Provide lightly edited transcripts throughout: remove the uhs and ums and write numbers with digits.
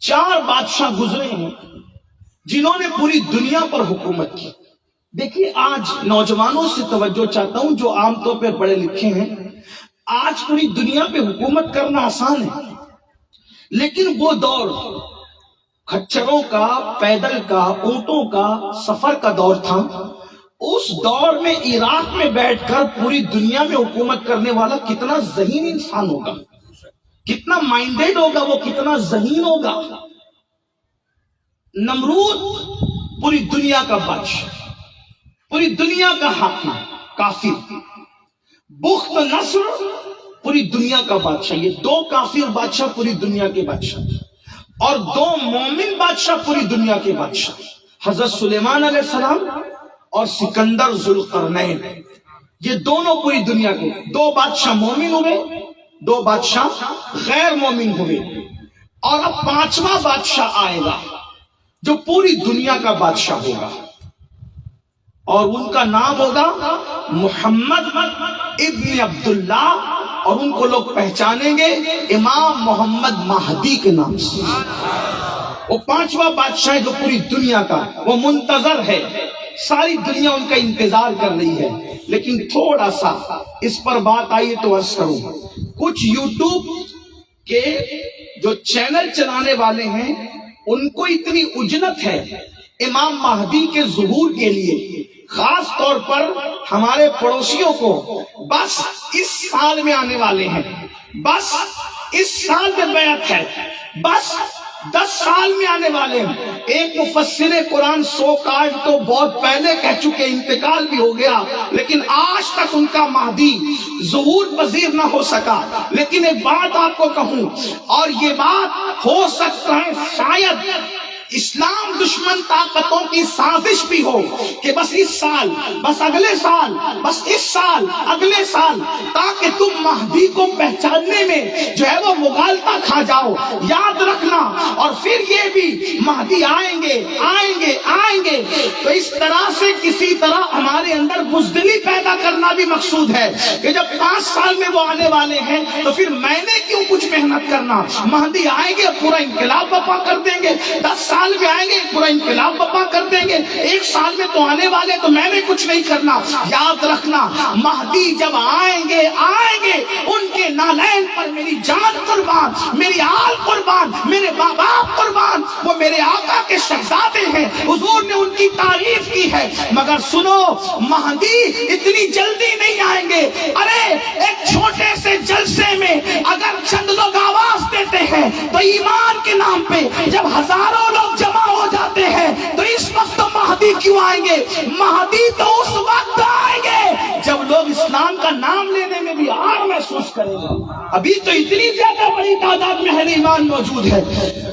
4 بادشاہ گزرے ہیں جنہوں نے پوری دنیا پر حکومت کی. دیکھیے آج نوجوانوں سے توجہ چاہتا ہوں جو عام طور پہ پڑھے لکھے ہیں. آج پوری دنیا پہ حکومت کرنا آسان ہے، لیکن وہ دور کھچروں کا، پیدل کا، اونٹوں کا سفر کا دور تھا. اس دور میں عراق میں بیٹھ کر پوری دنیا میں حکومت کرنے والا کتنا ذہین انسان ہوگا، کتنا مائنڈیڈ ہوگا، وہ کتنا ذہین ہوگا. نمرود پوری دنیا کا بادشاہ، پوری دنیا کا حاکم، کافر. بخت نصر پوری دنیا کا بادشاہ. یہ 2 کافر بادشاہ پوری دنیا کے بادشاہ، اور 2 مومن بادشاہ پوری دنیا کے بادشاہ. حضرت سلیمان علیہ السلام اور سکندر ذوالقرنین، یہ دونوں پوری دنیا کے 2 بادشاہ مومن ہوئے، 2 بادشاہ غیر مومن ہوئے. اور اب 5واں بادشاہ آئے گا جو پوری دنیا کا بادشاہ ہوگا، اور ان کا نام ہوگا محمد ابن عبداللہ، اور ان کو لوگ پہچانیں گے امام محمد مہدی کے نام سے. وہ 5واں بادشاہ ہے جو پوری دنیا کا، وہ منتظر ہے، ساری دنیا ان کا انتظار کر رہی ہے. لیکن تھوڑا سا اس پر بات آئی تو عرض کروں، کچھ یوٹیوب کے جو چینل چلانے والے ہیں ان کو اتنی اجلت ہے امام مہدی کے ظہور کے لیے، خاص طور پر ہمارے پڑوسیوں کو بس اس سال میں آنے والے ہیں، بس اس سال میں بیعت ہے، بس 10 سال میں آنے والے ہیں. ایک مفسر قرآن سو کارڈ تو بہت پہلے کہہ چکے، انتقال بھی ہو گیا، لیکن آج تک ان کا مہدی ظہور پذیر نہ ہو سکا. لیکن ایک بات آپ کو کہوں، اور یہ بات ہو سکتا ہے شاید اسلام دشمن طاقتوں کی سازش بھی ہو کہ بس اس سال، بس اگلے سال، بس اس سال، اگلے سال، تاکہ تم مہدی کو پہچاننے میں جو ہے وہ مغالطہ کھا جاؤ. یاد رکھنا، اور پھر یہ بھی مہدی آئیں گے آئیں گے آئیں گے. تو اس طرح سے کسی طرح ہمارے اندر بزدلی پیدا کرنا بھی مقصود ہے کہ جب 5 سال میں وہ آنے والے ہیں تو پھر میں نے کیوں کچھ محنت کرنا. مہدی آئیں گے پورا انقلاب برپا کر دیں گے، 10 سال میں آئیں گے پورا انقلاب برپا کر دیں گے، 1 سال میں تو آنے والے، تو میں نے کچھ نہیں کرنا. یاد رکھنا، مہدی جب آئیں گے ان کے نالین پر میری جان قربان، میری آل قربان، میرے باپ قربان. وہ میرے آقا کے شہزادے ہیں، حضور نے ان کی تعریف کی ہے. مگر سنو، مہدی اتنی جلدی نہیں آئیں گے. ارے ایک چھوٹے سے جلسے میں اگر چند لوگ آواز دیتے ہیں تو ایمان کے نام پہ جب ہزاروں لوگ جمع ہو جاتے ہیں تو اس وقت مہدی کیوں آئیں گے؟ مہدی تو اس وقت آئیں گے جب لوگ اسلام کا نام لینے میں بھی آر محسوس کریں گے. ابھی تو اتنی زیادہ بڑی تعداد میں اہل ایمان موجود ہے،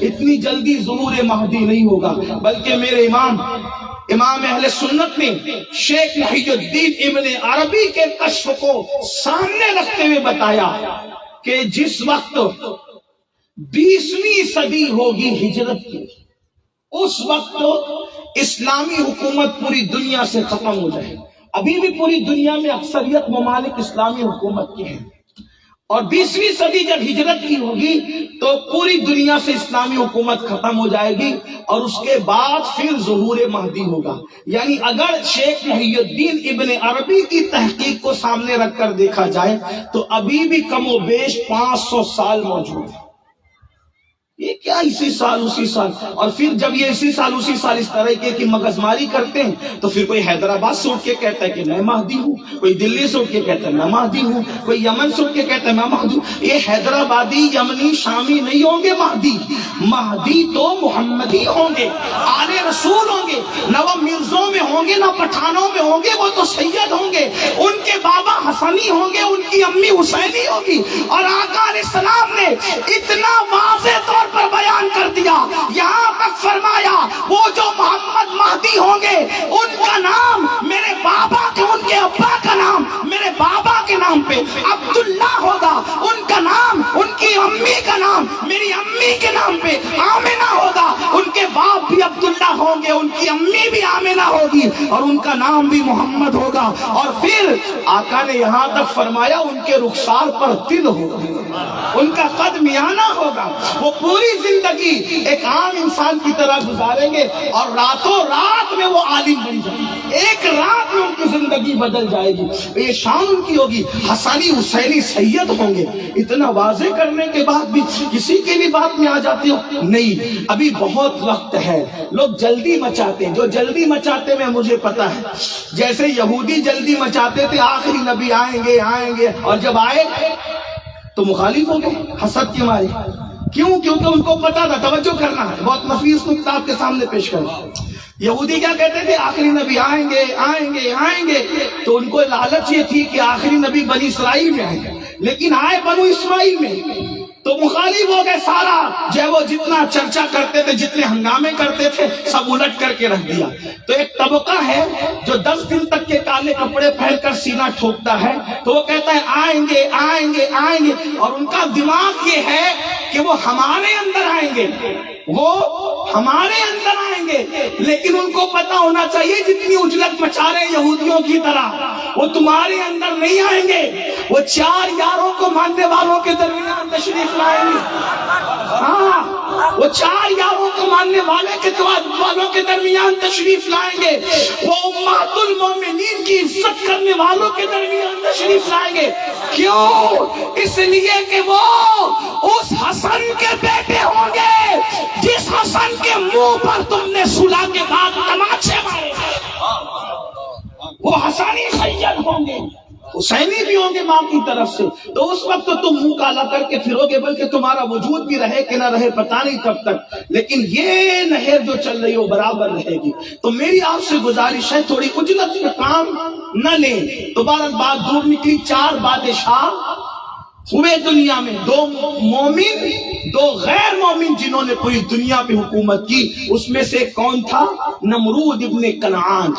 اتنی جلدی ظہور مہدی نہیں ہوگا. بلکہ میرے امام اہل سنت نے شیخ محی الدین ابن عربی کے کشف کو سامنے رکھتے ہوئے بتایا کہ جس وقت 20ویں صدی ہوگی ہجرت کی، اس وقت اسلامی حکومت پوری دنیا سے ختم ہو جائے. ابھی بھی پوری دنیا میں اکثریت ممالک اسلامی حکومت کے ہیں، اور 20ویں صدی جب ہجرت کی ہوگی تو پوری دنیا سے اسلامی حکومت ختم ہو جائے گی، اور اس کے بعد پھر ظہور مہدی ہوگا. یعنی اگر شیخ محی الدین ابن عربی کی تحقیق کو سامنے رکھ کر دیکھا جائے تو ابھی بھی کم و بیش 500 سال موجود ہے. یہ کیا اسی سال اسی سال، اور پھر جب یہ اسی سال اسی سال اس طرح کی مغزماری کرتے ہیں تو پھر کوئی حیدرآباد سے اٹھ کے کہتا ہے کہ میں مہدی ہوں، کوئی دلی سے اٹھ کے کہتا ہے میں مہدی ہوں، کوئی یمن سے اٹھ کے کہتا ہے میں مہدی ہوں. یہ حیدرآبادی، یمنی، شامی نہیں ہوں گے مہدی. مہدی تو محمدی ہوں گے، آل رسول ہوں گے، نہ وہ مرزوں میں ہوں گے نہ پٹھانوں میں ہوں گے، وہ تو سید ہوں گے. ان کے بابا حسنی ہوں گے، ان کی امی حسینی ہوگی. اور آقا علیہ السلام نے اتنا واضح طور پر بیان کر دیا، یہاں تک فرمایا وہ جو محمد مہدی ہوں گے ان کا نام میرے بابا کے، ان کے ابا کا نام میرے بابا کے نام پہ عبداللہ ہوگا، ان کا نام، ان کی امی کا نام میری امی کے نام نام پہ آمنہ ہوگا، ان کے باپ بھی عبداللہ ہوں گے، ان کی امی بھی آمنہ ہوگی اور ان کا نام بھی محمد ہوگا۔ اور پھر آقا نے یہاں تک فرمایا ان کے رخسار پر تل ہوگا، ان کا قد میانہ ہوگا، وہ پوری زندگی ایک عام انسان کی طرح گزاریں گے اور راتوں رات میں وہ عالم بن جائیں گے، ایک رات میں ان کی زندگی بدل جائے گی، یہ شان ان کی ہوگی۔ حسنی حسینی سید ہوں گے۔ اتنا واضح کرنے کے بعد بھی کسی کی بھی بات میں آ جاتے ہو؟ نہیں، ابھی بہت وقت ہے۔ لوگ جلدی مچاتے ہیں، جو جلدی مچاتے میں مجھے پتا ہے، جیسے یہودی جلدی مچاتے تھے آخری نبی آئیں گے آئیں گے، اور جب آئے تو مخالف ہو گئے حسد کے مارے۔ کیوں؟ کیونکہ ان کو پتا تھا، توجہ کرنا ہے، بہت نفیس نکتہ آپ کے سامنے پیش کرنا۔ یہودی کیا کہتے تھے؟ آخری نبی آئیں گے آئیں گے آئیں گے، تو ان کو لالچ یہ تھی کہ آخری نبی بنی اسرائیل میں آئیں گے، لیکن آئے بنو اسماعیل میں، تو مخالف ہو گئے۔ سارا جو وہ جتنا چرچا کرتے تھے، جتنے ہنگامے کرتے تھے، سب الٹ کر کے رکھ دیا۔ تو ایک طبقہ ہے جو 10 دن تک کے کالے کپڑے پہن کر سینہ ٹھوکتا ہے، تو وہ کہتا ہے آئیں گے آئیں گے آئیں گے، اور ان کا دماغ یہ ہے کہ وہ ہمارے اندر آئیں گے، وہ ہمارے اندر آئیں گے، لیکن ان کو پتا ہونا چاہیے جتنی اجلت مچا رہے یہودیوں کی طرح وہ تمہارے اندر نہیں آئیں گے، وہ 4 یاروں کو ماننے والوں کے درمیان تشریف لائیں گے۔ ہاں، وہ 4 یاروں کو ماننے والوں کے درمیان تشریف لائیں گے، وہ امہات المومنین کی عزت کرنے والوں کے درمیان تشریف لائیں گے۔ کیوں؟ اس لیے کہ وہ اس حسن کے بیٹے ہوں گے جس حسن کے منہ پر تم نے صلح کے بعد تماچے مارے، وہ حسنی سید ہوں گے، حسینی بھی ہوں گے ماں کی طرف سے۔ تو اس وقت تو تم منہ کالا کر کے پھرو گے، بلکہ تمہارا وجود بھی رہے کہ نہ رہے پتہ نہیں کب تک، لیکن یہ نہر جو چل رہی ہو برابر رہے گی۔ تو میری آپ سے گزارش ہے تھوڑی اجلت کا کام نہ لیں۔ تو بہرحال بات دور نکلی، 4 بادشاہ ہوئے دنیا میں، 2 مومن 2 غیر مومن جنہوں نے پوری دنیا پہ حکومت کی۔ اس میں سے کون تھا؟ نمرود ابن کنعان۔